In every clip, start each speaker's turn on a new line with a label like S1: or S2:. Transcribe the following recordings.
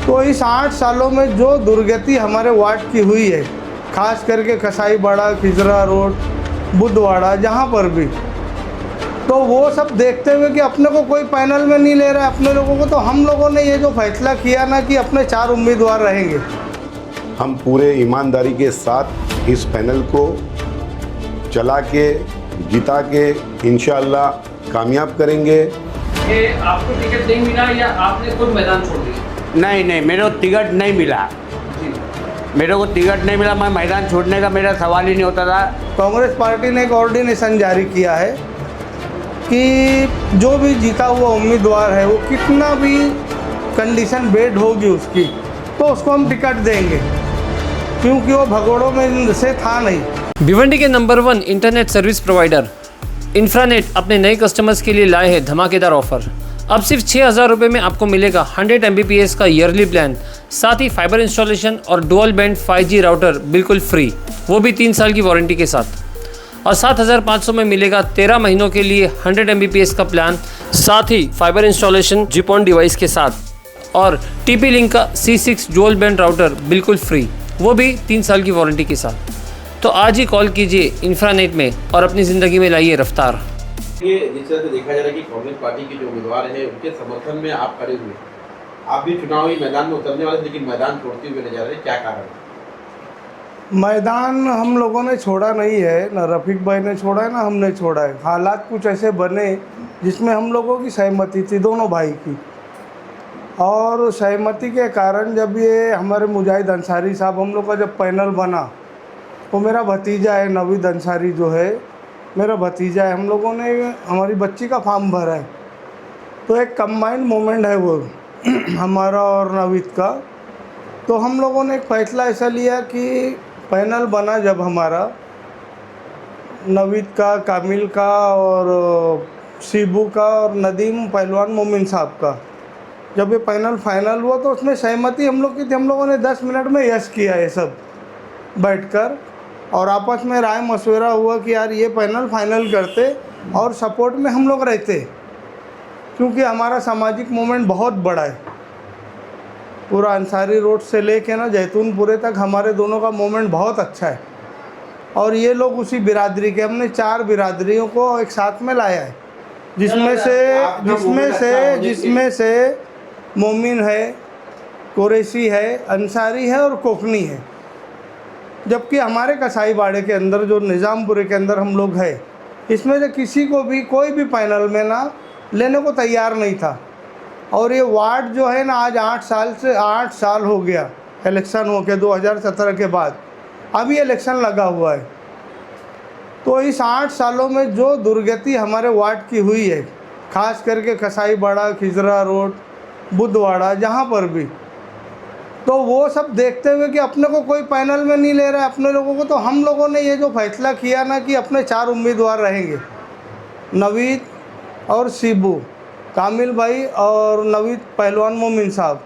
S1: तो इस 8 सालों में जो दुर्गति हमारे वार्ड की हुई है, खास करके कसाईबाड़ा, खिजरा रोड, बुधवाड़ा, जहाँ पर भी, तो वो सब देखते हुए कि अपने को कोई पैनल में नहीं ले रहा है अपने लोगों को, तो हम लोगों ने ये जो फैसला किया ना कि अपने 4 उम्मीदवार रहेंगे।
S2: हम पूरे ईमानदारी के साथ इस पैनल को चला के जिता के इंशाअल्लाह कामयाब करेंगे।
S3: कि आपको टिकट नहीं मिला या आपने खुद मैदान छोड़ दिया?
S4: नहीं, मेरे को टिकट नहीं मिला। मेरे को टिकट नहीं मिला, मैं मैदान छोड़ने का मेरा सवाल ही नहीं होता था।
S1: कांग्रेस पार्टी ने एक ऑर्डिनेशन जारी किया है कि जो भी जीता हुआ उम्मीदवार है वो कितना भी कंडीशन बेड होगी उसकी, तो उसको हम टिकट देंगे, क्योंकि वो भगोड़ों में से था नहीं।
S5: भिवंडी के नंबर 1 इंटरनेट सर्विस प्रोवाइडर इंफ्रानेट अपने नए कस्टमर्स के लिए लाए हैं धमाकेदार ऑफर। अब सिर्फ 6,000 रुपये में आपको मिलेगा 100 Mbps का ईयरली प्लान, साथ ही फाइबर इंस्टॉलेशन और डुअल बैंड 5G राउटर बिल्कुल फ्री, वो भी 3 साल की वारंटी के साथ। और 7,500 में मिलेगा 13 महीनों के लिए 100 Mbps का प्लान, साथ ही फाइबर इंस्टॉलेशन जिपॉन डिवाइस के साथ, और TP लिंक का C6 डुअल बैंड राउटर बिल्कुल फ्री, वो भी 3 साल की वारंटी के साथ। तो आज ही कॉल कीजिए इंफ्रानेट में और अपनी ज़िंदगी में लाइए रफ्तार।
S6: ये जिस तरह से देखा जा रहा है कि कांग्रेस पार्टी के जो उम्मीदवार हैं उनके समर्थन में आप खड़े हुए, आप भी चुनावी मैदान में उतरने वाले, लेकिन मैदान छोड़ते हुए नजर आ रहे हैं, क्या कारण है?
S1: मैदान हम लोगों ने छोड़ा नहीं है, ना रफ़ीक भाई ने छोड़ा है ना हमने छोड़ा है। हालात कुछ ऐसे बने जिसमें हम लोगों की सहमति थी, दोनों भाई की, और सहमति के कारण जब ये हमारे मुजाहिद अंसारी साहब, हम लोग का जब पैनल बना, वो मेरा भतीजा है, नवीद अंसारी जो है मेरा भतीजा है, हम लोगों ने हमारी बच्ची का फॉर्म भरा है, तो एक कंबाइंड मूवमेंट है वो हमारा और नवीद का। तो हम लोगों ने एक फ़ैसला ऐसा लिया कि पैनल बना जब हमारा, नवीद का, कामिल का और शिबू का और नदीम पहलवान मोमिन साहब का, जब ये पैनल फाइनल हुआ तो उसमें सहमति हम लोग की थी। हम लोगों ने 10 मिनट में यस किया ये सब बैठकर, और आपस में राय मशवरा हुआ कि यार ये पैनल फाइनल करते और सपोर्ट में हम लोग रहते, क्योंकि हमारा सामाजिक मूवमेंट बहुत बड़ा है। पूरा अंसारी रोड से लेके ना जैतूनपुरे तक हमारे दोनों का मूवमेंट बहुत अच्छा है, और ये लोग उसी बिरादरी के, हमने 4 बिरादरियों को एक साथ में लाया है, जिसमें से मोमिन है, कुरैशी है, अंसारी है और कोकनी है। जबकि हमारे कसाईबाड़े के अंदर जो निज़ामपुरे के अंदर हम लोग हैं, इसमें से किसी को भी कोई भी पैनल में ना लेने को तैयार नहीं था। और ये वार्ड जो है ना, आज 8 साल हो गया इलेक्शन हो के, 2017 के बाद अभी इलेक्शन लगा हुआ है। तो इस 8 सालों में जो दुर्गति हमारे वार्ड की हुई है, खास करके कसाईबाड़ा, खिजरा रोड, बुधवाड़ा, जहाँ पर भी, तो वो सब देखते हुए कि अपने को कोई पैनल में नहीं ले रहा है अपने लोगों को, तो हम लोगों ने ये जो फैसला किया ना कि अपने 4 उम्मीदवार रहेंगे, नवीद और शिबू, कामिल भाई और नवीद पहलवान मोमिन साहब।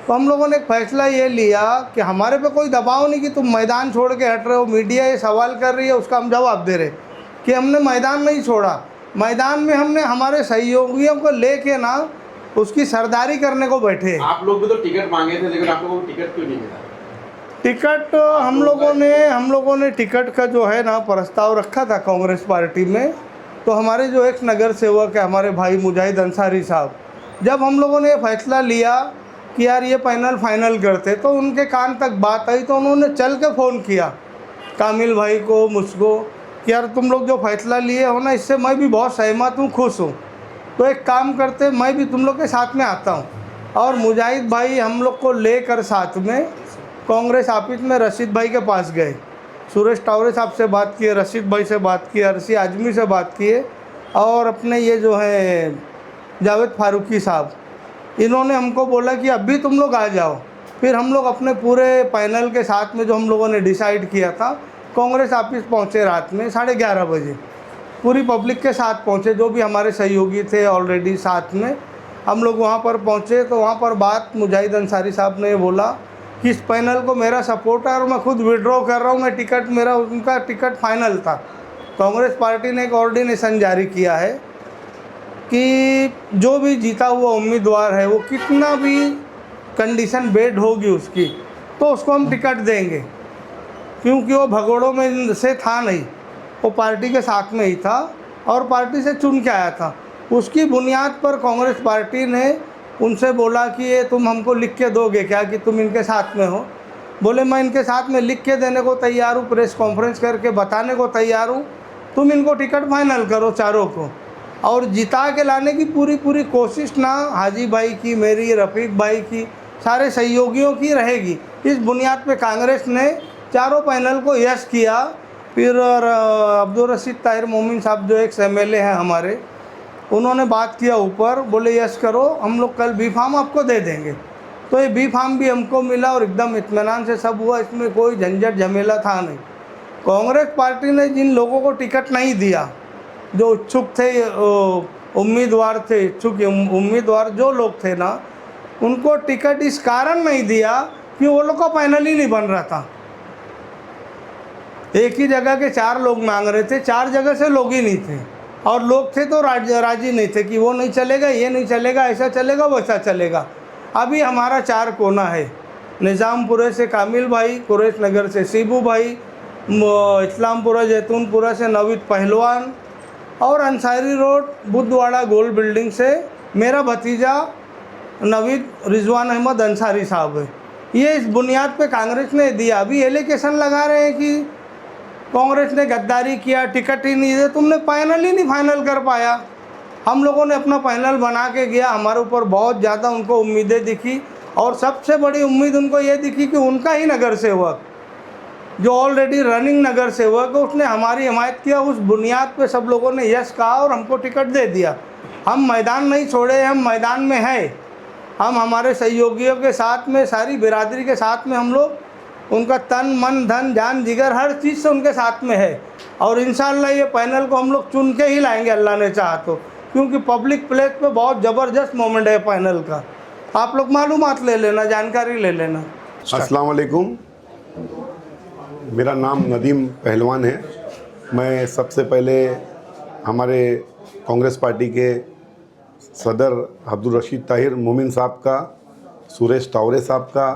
S1: तो हम लोगों ने एक फ़ैसला ये लिया कि हमारे पे कोई दबाव नहीं कि तुम मैदान छोड़ के हट रहे हो, मीडिया ये सवाल कर रही है, उसका हम जवाब दे रहे कि हमने मैदान नहीं छोड़ा। मैदान में हमने हमारे सहयोगियों को लेके ना उसकी सरदारी करने को बैठे।
S6: आप लोग भी तो टिकट मांगे थे, लेकिन आप लोगों को टिकट क्यों नहीं मिला?
S1: टिकट हम लोगों ने टिकट का जो है ना प्रस्ताव रखा था कांग्रेस पार्टी में। तो हमारे जो एक नगर सेवक है, हमारे भाई मुजाहिद अंसारी साहब, जब हम लोगों ने फैसला लिया कि यार ये पैनल फाइनल करते, तो उनके कान तक बात आई, तो उन्होंने चल के फ़ोन किया कामिल भाई को, मुझको, कि यार तुम लोग जो फैसला लिए हो ना, इससे मैं भी बहुत सहमत हूँ, खुश हूँ, तो एक काम करते, मैं भी तुम लोग के साथ में आता हूँ। और मुजाहिद भाई हम लोग को लेकर साथ में कांग्रेस ऑफिस में रशीद भाई के पास गए, सुरेश टावरे साहब से बात किए, रशीद भाई से बात किए, अरसी आजमी से बात किए, और अपने ये जो है जावेद फारूकी साहब, इन्होंने हमको बोला कि अभी तुम लोग आ जाओ। फिर हम लोग अपने पूरे पैनल के साथ में जो हम लोगों ने डिसाइड किया था, कांग्रेस ऑफिस पहुँचे रात में 11:30 बजे, पूरी पब्लिक के साथ पहुँचे, जो भी हमारे सहयोगी थे ऑलरेडी साथ में, हम लोग वहाँ पर पहुँचे। तो वहाँ पर बात मुजाहिद अंसारी साहब ने बोला कि इस पैनल को मेरा सपोर्ट है और मैं खुद विड्रॉ कर रहा हूँ, मैं टिकट, मेरा उनका टिकट फाइनल था। कांग्रेस पार्टी ने एक ऑर्डिनेशन जारी किया है कि जो भी जीता हुआ उम्मीदवार है वो कितना भी कंडीशन बेड होगी उसकी तो उसको हम टिकट देंगे, क्योंकि वो भगोड़ों में से था नहीं, वो पार्टी के साथ में ही था और पार्टी से चुन के आया था। उसकी बुनियाद पर कांग्रेस पार्टी ने उनसे बोला कि ये तुम हमको लिख के दोगे क्या कि तुम इनके साथ में हो। बोले मैं इनके साथ में लिख के देने को तैयार हूँ, प्रेस कॉन्फ्रेंस करके बताने को तैयार हूँ, तुम इनको टिकट फाइनल करो चारों को। और जिता के लाने की पूरी कोशिश ना हाजी भाई की, मेरी, रफ़ीक भाई की, सारे सहयोगियों की रहेगी। इस बुनियाद पे कांग्रेस ने चारों पैनल को यस किया। फिर अब्दुल रशीद ताहिर मोमिन साहब जो एक MLA हैं हमारे, उन्होंने बात किया ऊपर, बोले यस करो, हम लोग कल बी फार्म आपको दे देंगे। तो ये बी फार्म भी हमको मिला और एकदम इत्मीनान से सब हुआ, इसमें कोई झंझट झमेला था नहीं। कांग्रेस पार्टी ने जिन लोगों को टिकट नहीं दिया, जो इच्छुक थे, उम्मीदवार थे, इच्छुक उम्मीदवार जो लोग थे ना, उनको टिकट इस कारण नहीं दिया कि वो लोग का पैनल ही नहीं बन रहा था। एक ही जगह के 4 लोग मांग रहे थे, 4 जगह से लोग ही नहीं थे, और लोग थे तो राजी नहीं थे कि वो नहीं चलेगा, ये नहीं चलेगा, ऐसा चलेगा, वैसा चलेगा। अभी हमारा 4 कोना है, निज़ामपुरे से कामिल भाई, कुरैश नगर से शिबू भाई, इस्लामपुरा जैतूनपुरा से नवीद पहलवान और अंसारी रोड बुद्धवाड़ा गोल्ड बिल्डिंग से मेरा भतीजा नवीद रिजवान अहमद अंसारी साहब है। ये इस बुनियाद पे कांग्रेस ने दिया। अभी एलिगेशन लगा रहे हैं कि कांग्रेस ने गद्दारी किया, टिकट ही नहीं दे, तुमने पैनल ही नहीं फाइनल कर पाया। हम लोगों ने अपना पैनल बना के गया, हमारे ऊपर बहुत ज़्यादा उनको उम्मीदें दिखी और सबसे बड़ी उम्मीद उनको ये दिखी कि उनका ही नगर सेवक जो ऑलरेडी रनिंग नगर सेवक है उसने हमारी हिमायत किया। उस बुनियाद पे सब लोगों ने यस कहा और हमको टिकट दे दिया। हम मैदान नहीं छोड़े, हम मैदान में हैं। हम हमारे सहयोगियों के साथ में, सारी बिरादरी के साथ में हम लोग उनका तन मन धन जान जिगर हर चीज़ से उनके साथ में है। और इंशाअल्लाह ये पैनल को हम लोग चुन के ही लाएंगे अल्लाह ने चाहा तो, क्योंकि पब्लिक प्लेस पे बहुत ज़बरदस्त मोमेंट है पैनल का। आप लोग मालूमात ले लेना, जानकारी ले लेना।
S2: अस्सलाम वालेकुम, मेरा नाम नदीम पहलवान है। मैं सबसे पहले हमारे कांग्रेस पार्टी के सदर अब्दुल रशीद ताहिर मोमिन साहब का, सुरेश टावरे साहब का,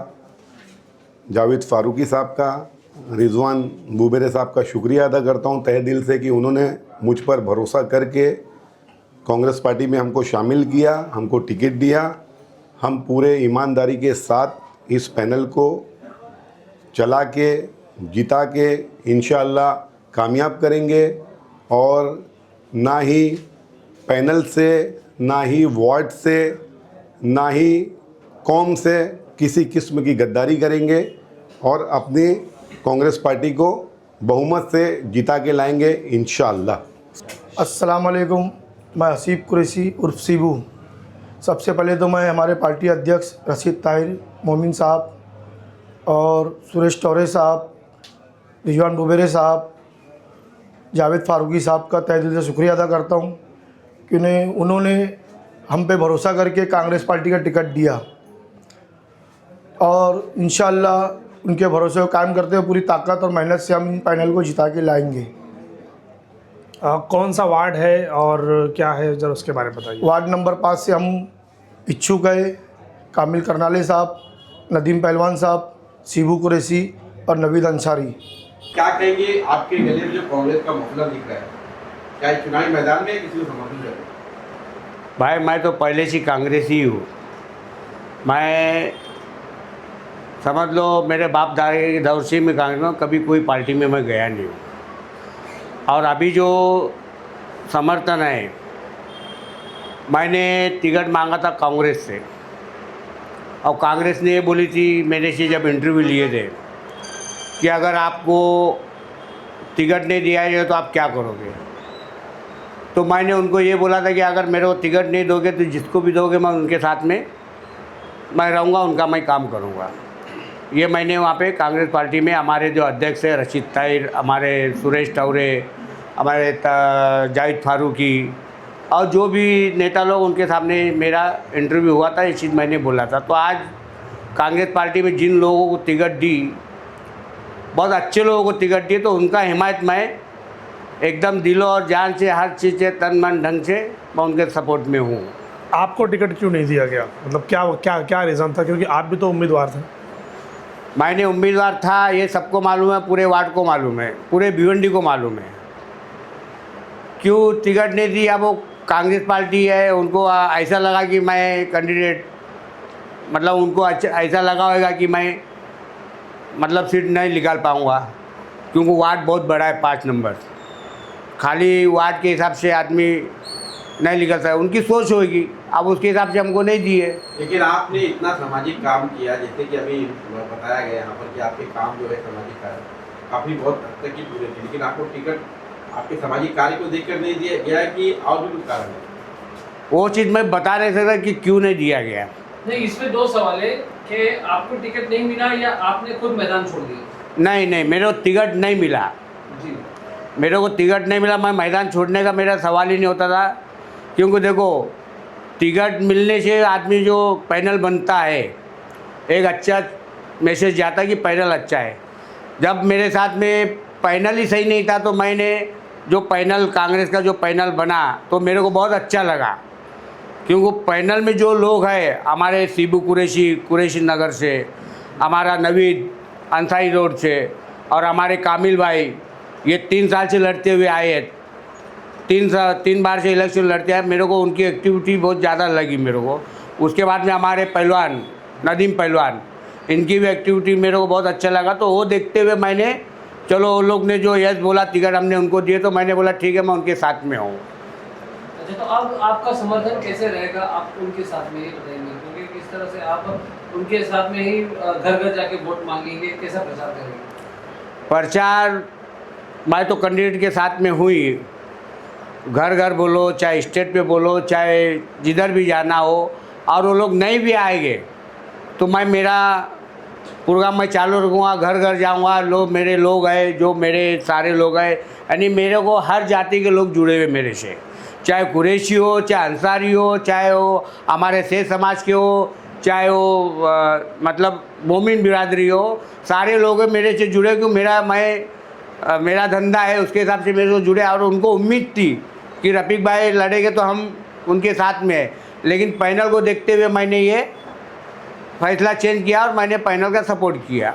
S2: जावेद फारूकी साहब का, रिजवान बुबेरे साहब का शुक्रिया अदा करता हूं तहे दिल से कि उन्होंने मुझ पर भरोसा करके कांग्रेस पार्टी में हमको शामिल किया, हमको टिकट दिया। हम पूरे ईमानदारी के साथ इस पैनल को चला के, जिता के इंशाअल्लाह कामयाब करेंगे। और ना ही पैनल से, ना ही वार्ड से, ना ही कौम से किसी किस्म की गद्दारी करेंगे और अपनी कांग्रेस पार्टी को बहुमत से जिता के लाएंगे इंशाअल्लाह।
S7: अस्सलाम वालेकुम, मैं हसीब कुरैशी उर्फ शिबू। सबसे पहले तो मैं हमारे पार्टी अध्यक्ष रशीद ताहिर मोमिन साहब और सुरेश टावरे साहब, रिजवान बुबेरे साहब, जावेद फारूकी साहब का तहे दिल से शुक्रिया अदा करता हूँ कि उन्होंने हम पे भरोसा करके कांग्रेस पार्टी का टिकट दिया और इंशाअल्लाह उनके भरोसे को कायम करते हुए पूरी ताकत और मेहनत से हम पैनल को जिता के लाएंगे।
S8: कौन सा वार्ड है और क्या है जरा उसके बारे में बताइए।
S7: वार्ड नंबर 5 से हम इच्छुक है कामिल करनाले साहब, नदीम पहलवान साहब, शिबू कुरैशी और नवीद अंसारी।
S6: क्या कहेंगे आपके गले में जो कांग्रेस का मफलर दिख रहा है, क्या चुनावी मैदान में किसी को समर्थन करें?
S4: भाई मैं तो पहले से कांग्रेसी हूँ। मैं समझ लो मेरे बाप दादा के दौर से मैं कांग्रेस में, कभी कोई पार्टी में मैं गया नहीं हूँ। और अभी जो समर्थन है, मैंने टिकट मांगा था कांग्रेस से और कांग्रेस ने ये बोली थी मेरे से जब इंटरव्यू लिए थे कि अगर आपको टिकट नहीं दिया जाए तो आप क्या करोगे। तो मैंने उनको ये बोला था कि अगर मेरे को टिकट नहीं दोगे तो जिसको भी दोगे मैं उनके साथ में मैं रहूँगा, उनका मैं काम करूँगा। ये मैंने वहाँ पे कांग्रेस पार्टी में हमारे जो अध्यक्ष है रशीद ताहिर, हमारे सुरेश टावरे, हमारे जावेद फारूकी और जो भी नेता लोग उनके सामने मेरा इंटरव्यू हुआ था, ये चीज़ मैंने बोला था। तो आज कांग्रेस पार्टी में जिन लोगों को टिकट दी, बहुत अच्छे लोगों को टिकट दी, तो उनका हिमायत मैं एकदम दिलो और जान से, हर चीज़ से, तन मन ढंग से मैं उनके सपोर्ट में हूँ।
S8: आपको टिकट क्यों नहीं दिया गया, मतलब क्या क्या क्या रीज़न था, क्योंकि आप भी तो उम्मीदवार थे।
S4: मैंने उम्मीदवार था, ये सबको मालूम है, पूरे वार्ड को मालूम है, पूरे भिवंडी को मालूम है। क्यों टिकट नहीं दी? अब वो कांग्रेस पार्टी है, उनको ऐसा लगा कि मैं कैंडिडेट, मतलब उनको अच्छा ऐसा लगा होगा कि मैं मतलब सीट नहीं निकाल पाऊँगा, क्योंकि वार्ड बहुत बड़ा है, 5 नंबर, खाली वार्ड के हिसाब से आदमी नहीं निकल सकता, उनकी सोच होगी। अब उसके हिसाब से हमको नहीं दिए।
S6: लेकिन आपने इतना सामाजिक काम किया, जैसे कि अभी बताया गया यहाँ पर कि आपके काम जो है सामाजिक कार्य काफ़ी बहुत हद तक ही पूरे थे, लेकिन आपको टिकट आपके सामाजिक कार्य को देखकर नहीं दिया गया है कि और भी कुछ कारण है?
S4: वो चीज़ मैं बता नहीं सकता कि क्यों नहीं दिया गया।
S3: नहीं, इसमें 2 सवाल है कि आपको टिकट नहीं मिला या आपने खुद मैदान छोड़ दिया।
S4: नहीं, मेरे को टिकट नहीं मिला,
S3: जी,
S4: मेरे को टिकट नहीं मिला। मैं मैदान छोड़ने का मेरा सवाल ही नहीं होता था, क्योंकि देखो टिकट मिलने से आदमी जो पैनल बनता है, एक अच्छा मैसेज जाता है कि पैनल अच्छा है। जब मेरे साथ में पैनल ही सही नहीं था, तो मैंने जो पैनल कांग्रेस का जो पैनल बना, तो मेरे को बहुत अच्छा लगा, क्योंकि पैनल में जो लोग हैं, हमारे सीबू कुरैशी नगर से, हमारा नवीद अंसारी रोड से, और हमारे कामिल भाई, ये 3 साल से लड़ते हुए आए हैं, 3 बार से इलेक्शन लड़ते हैं। मेरे को उनकी एक्टिविटी बहुत ज़्यादा लगी मेरे को। उसके बाद में हमारे पहलवान नदीम पहलवान, इनकी भी एक्टिविटी मेरे को बहुत अच्छा लगा। तो वो देखते हुए मैंने, चलो वो लोग ने जो यस बोला, टिकट हमने उनको दिए, तो मैंने बोला ठीक है, मैं उनके साथ में हूँ।
S3: अच्छा, तो अब आपका समर्थन कैसे रहेगा, आप उनके साथ में ही रहेंगे, क्योंकि किस तरह से आप उनके साथ में ही घर घर जाके वोट मांगेंगे, कैसा प्रचार करेंगे?
S4: प्रचार मैं तो कैंडिडेट के साथ में हुई, घर घर बोलो, चाहे स्टेट पे बोलो, चाहे जिधर भी जाना हो, और वो लोग नहीं भी आएंगे तो मैं मेरा प्रोग्राम मैं चालू रखूँगा, घर घर जाऊँगा। मेरे लोग हैं, जो मेरे सारे लोग हैं, यानी मेरे को हर जाति के लोग जुड़े हुए मेरे से, चाहे कुरैशी हो, चाहे अंसारी हो, चाहे वो हमारे शेख समाज के हो, चाहे वो मतलब मोमिन बिरादरी हो, सारे लोग मेरे से जुड़े, क्यों मेरा धंधा है, उसके हिसाब से मेरे को जुड़े। और उनको उम्मीद थी कि रफ़ीक भाई लड़ेंगे तो हम उनके साथ में हैं, लेकिन पैनल को देखते हुए मैंने ये फैसला चेंज किया और मैंने पैनल का सपोर्ट किया।